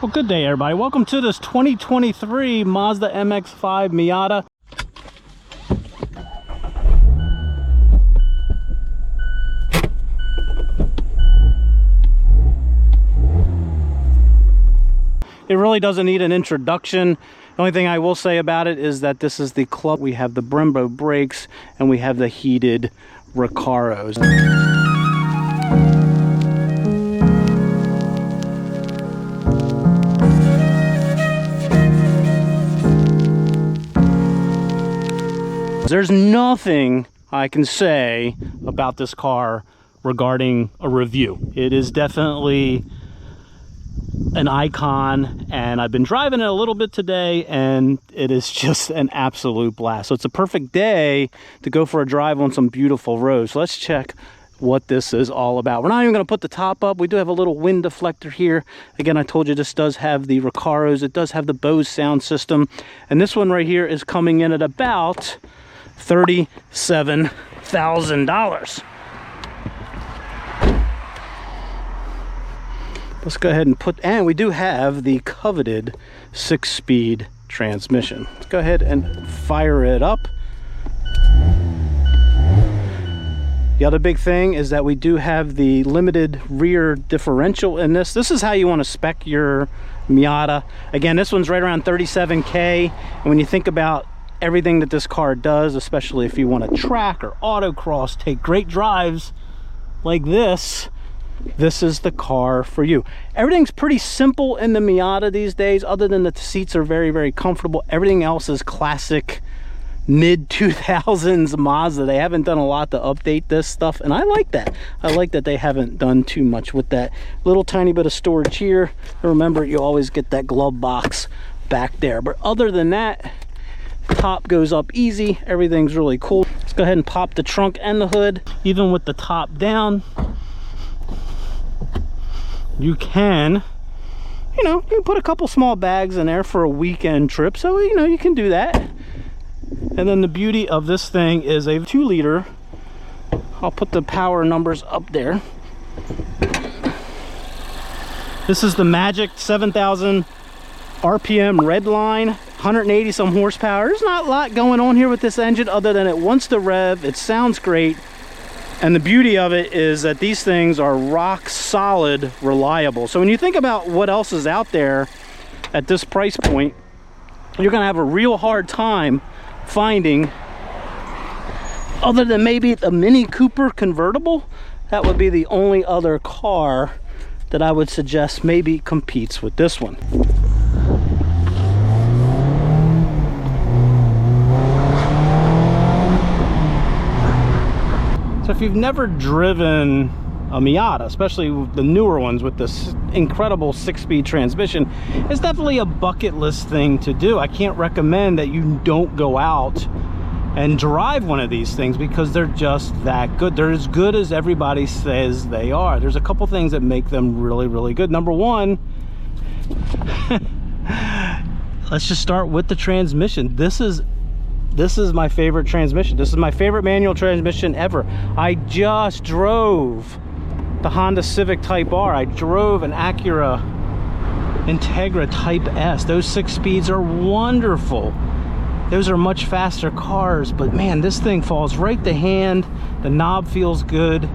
Well, good day, everybody. Welcome to this 2023 Mazda MX-5 Miata. It really doesn't need an introduction. The only thing I will say about it is that this is the Club. We have the Brembo brakes and we have the heated Recaros. There's nothing I can say about this car regarding a review. It is definitely an icon, and I've been driving it a little bit today, and it is just an absolute blast. So it's a perfect day to go for a drive on some beautiful roads. So let's check what this is all about. We're not even going to put the top up. We do have a little wind deflector here. Again, I told you this does have the Recaros. It does have the Bose sound system, and this one right here is coming in at about $37,000. Let's go ahead and and we do have the coveted 6-speed transmission. Let's go ahead and fire it up. The other big thing is that we do have the limited rear differential in this. This is how you want to spec your Miata. Again, this one's right around $37K, and when you think about everything that this car does, especially if you want to track or autocross, take great drives like this, this is the car for you. Everything's pretty simple in the Miata these days, other than the seats are very, very comfortable. Everything else is classic mid-2000s Mazda. They haven't done a lot to update this stuff, and I like that. I like that they haven't done too much with that. Little tiny bit of storage here. Remember, you always get that glove box back there. But other than that, top goes up easy. Everything's really cool. Let's go ahead and pop the trunk and the hood. Even with the top down, you can, you can put a couple small bags in there for a weekend trip. So, you can do that. And then the beauty of this thing is a 2-liter. I'll put the power numbers up there. This is the magic 7,000 RPM redline, 180 some horsepower. There's not a lot going on here with this engine other than it wants to rev. It sounds great. And the beauty of it is that these things are rock solid reliable. So when you think about what else is out there at this price point, you're going to have a real hard time finding, other than maybe the Mini Cooper convertible. That would be the only other car that I would suggest maybe competes with this one. So if you've never driven a Miata, especially the newer ones with this incredible 6-speed transmission, it's definitely a bucket list thing to do. I can't recommend that you don't go out and drive one of these things because they're just that good. They're as good as everybody says they are. There's a couple things that make them really, really good. Number one, let's just start with the transmission. This is my favorite transmission. This is my favorite manual transmission ever. I just drove the Honda Civic Type R. I drove an Acura Integra Type S. Those 6 speeds are wonderful. Those are much faster cars, but man, this thing falls right to hand. The knob feels good.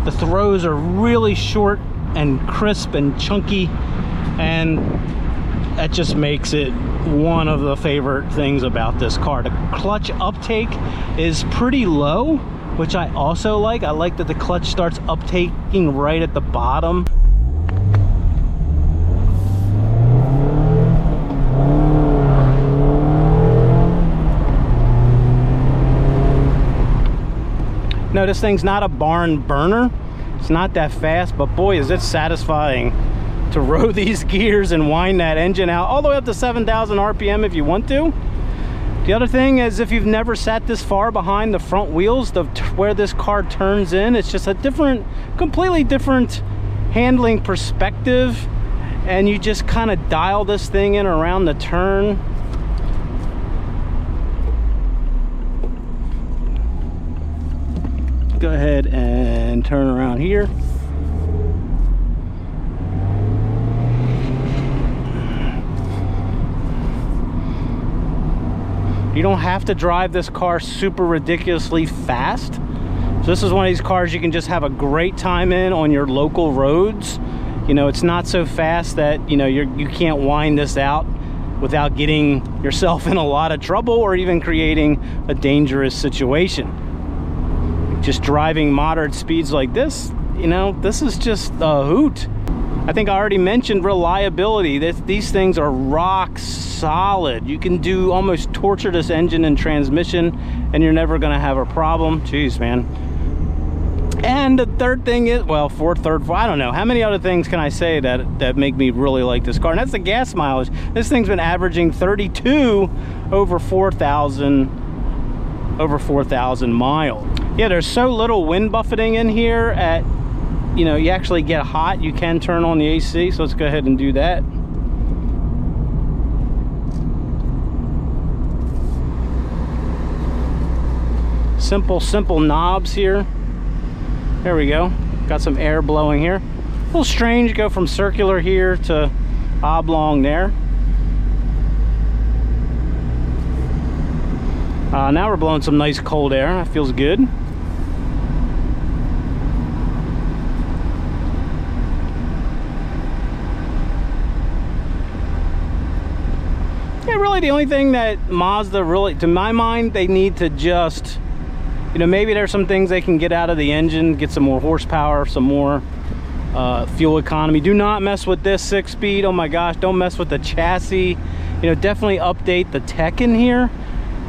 The throws are really short and crisp and chunky, and that just makes it one of the favorite things about this car. The clutch uptake is pretty low, which I also like. I like that the clutch starts uptaking right at the bottom. No, this thing's not a barn burner. It's not that fast, but boy, is it satisfying to row these gears and wind that engine out all the way up to 7,000 RPM if you want to. The other thing is, if you've never sat this far behind the front wheels, where this car turns in, it's just a completely different handling perspective, and you just kind of dial this thing in around the turn. Go ahead and turn around here. You don't have to drive this car super ridiculously fast. So this is one of these cars you can just have a great time in on your local roads. You know, it's not so fast that, you know, you can't wind this out without getting yourself in a lot of trouble or even creating a dangerous situation. Just driving moderate speeds like this, you know, this is just a hoot. I think I already mentioned reliability. These things are rock solid. You can almost torture this engine and transmission and you're never gonna have a problem. Jeez, man. And the third thing is, well, I don't know. How many other things can I say that make me really like this car? And that's the gas mileage. This thing's been averaging 32 over 4,000 miles. Yeah, there's so little wind buffeting in here at, you know, you actually get hot. You can turn on the AC, so let's go ahead and do that. Simple knobs here. There we go. Got some air blowing here. A little strange, go from circular here to oblong there. Now we're blowing some nice cold air. That feels good. Yeah, really the only thing that Mazda really, to my mind, they need to just, you know, maybe there's some things they can get out of the engine, get some more horsepower, some more fuel economy. Do not mess with this 6-speed. Oh my gosh, don't mess with the chassis. You know, definitely update the tech in here.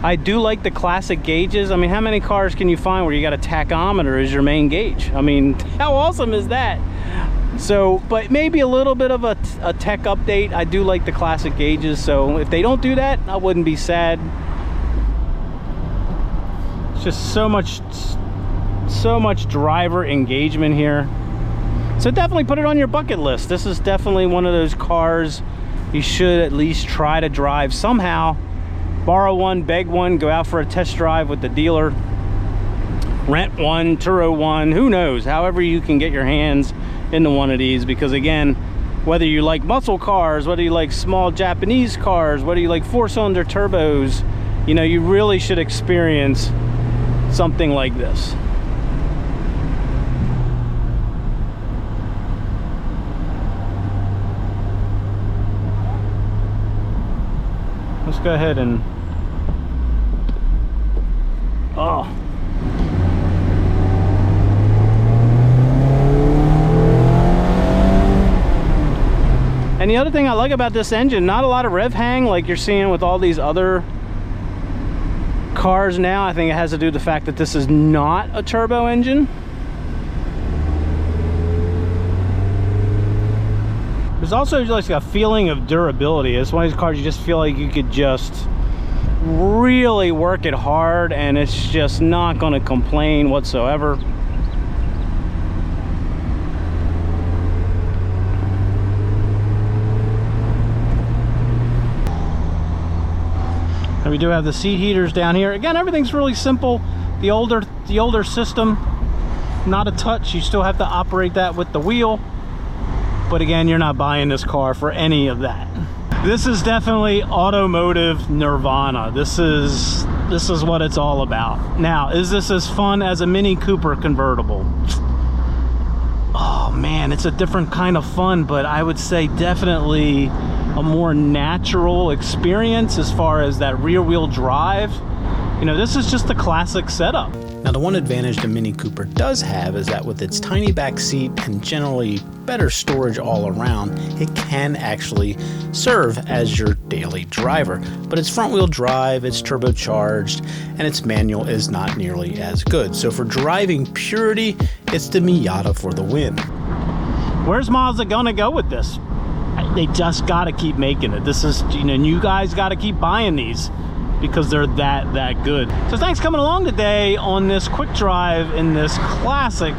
I do like the classic gauges. I mean, how many cars can you find where you got a tachometer as your main gauge? I mean, how awesome is that? So, but maybe a little bit of a tech update. I do like the classic gauges, so if they don't do that, I wouldn't be sad. It's just so much driver engagement here. So definitely put it on your bucket list. This is definitely one of those cars you should at least try to drive somehow. Borrow one, beg one, go out for a test drive with the dealer, rent one, Turo one, who knows, however you can get your hands into one of these, because again, whether you like muscle cars, whether you like small Japanese cars, whether you like 4-cylinder turbos, you know, you really should experience something like this. Let's go ahead and and the other thing I like about this engine, not a lot of rev hang like you're seeing with all these other cars now. I think it has to do with the fact that this is not a turbo engine. There's also like a feeling of durability. It's one of these cars you just feel like you could just really work it hard and it's just not going to complain whatsoever. And we do have the seat heaters down here. Again, everything's really simple. The older system, not a touch. You still have to operate that with the wheel. But again, you're not buying this car for any of that. This is definitely automotive nirvana. This is what it's all about. Now, is this as fun as a Mini Cooper convertible? Oh man, it's a different kind of fun, but I would say definitely a more natural experience as far as that rear wheel drive. You know, this is just the classic setup. Now, the one advantage the Mini Cooper does have is that with its tiny back seat and generally better storage all around, it can actually serve as your daily driver. But its front wheel drive, it's turbocharged, and its manual is not nearly as good. So for driving purity, it's the Miata for the win. Where's Mazda gonna go with this? They just gotta keep making it. This is, you know, you guys gotta keep buying these, because they're that good. So thanks for coming along today on this quick drive in this classic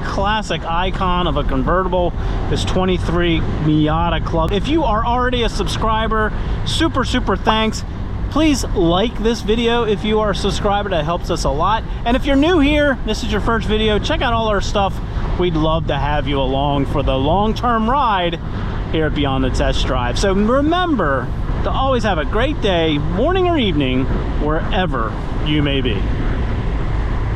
icon of a convertible, this 23 Miata Club. If you are already a subscriber, super thanks. Please like this video if you are a subscriber. That helps us a lot. And if you're new here, this is your first video, check out all our stuff. We'd love to have you along for the long-term ride here at Beyond the Test Drive. So remember, to always have a great day, morning or evening, wherever you may be.